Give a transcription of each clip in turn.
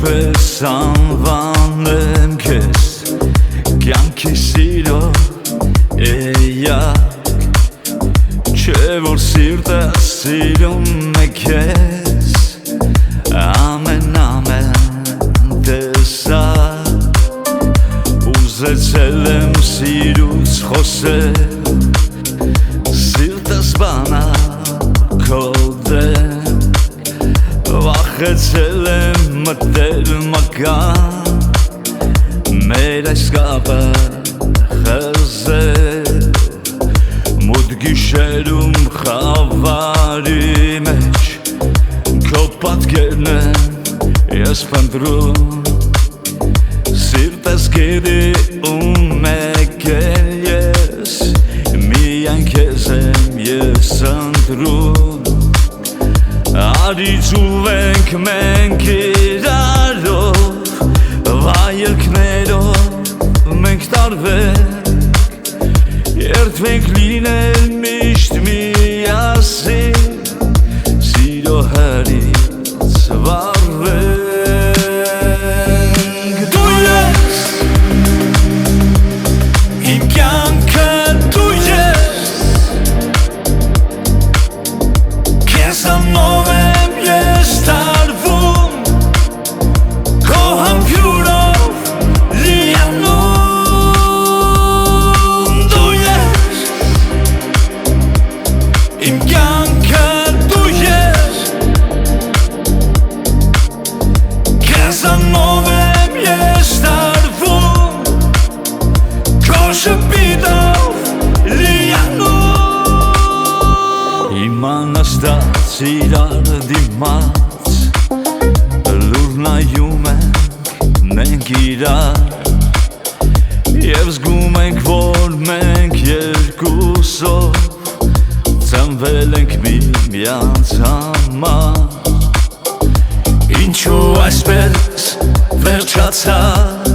երբես անվանեմ քեզ կյանքի սիրո էյակ չէ որ սիրտը սիրում է քեզ ամեն տեսակ ուզեցել եմ սիրուց խոսել սիրտս բանա քո դեմ վախեցել եմ մտել մական մեր այս կապը խզել մոտ գիշերում խավարի մեջ քո պատկերն եմ ես փնտրում սիրտս գերի ու մեկել ես միայն քեզ եմ ես ընտրում Արի ծուվենք մենք իրարով վայելքներով մենք տարվենք երդվենք լինել միշտ միասին սիրո հրից վարվենք Դու ես իմ կյանքը դու ես Քեզ անով եմ ես տարվում Քո համբյուրով լիանում Դու ես իմ կյանքը դու ես Քեզ անով եմ ես տարվում Քո շպիտով լիանում Իմանաստած իրար դիմաց լուր նայում ենք մենք իրար և զգում ենք որ մենք երկուսով ծնվել ենք միմյանց համար Ինչու այսպես վերջացավ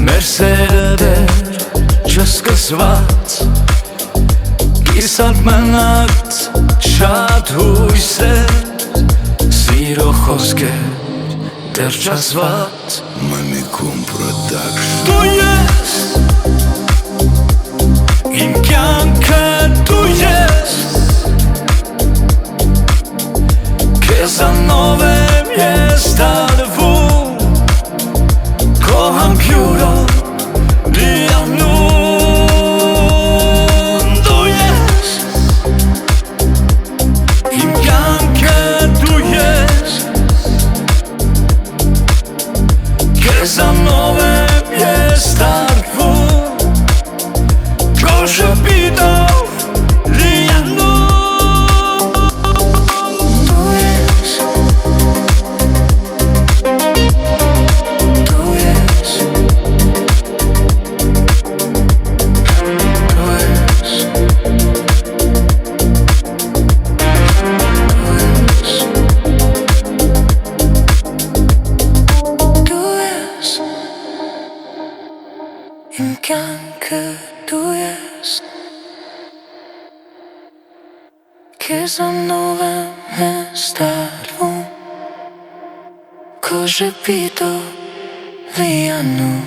մեր սերը դեռ չսկսված Կիսատ մնաց շատ հույսեր Սիրո խոսքեր դեռ չասված Մամիկում Production Դու ես Իմ կյանքը դու ես Քեզ անով եմ ես տարվում Քո համբյուրով լիանում Դու ես Իմ կյանքը դու ես Քեզ անով եմ ես տարվում Քո շպիտով լիանում Դու ես Դու ես Իմ կյանքը դու ես Քեզ անով եմ ես տարվում Քո շպիտով լիանում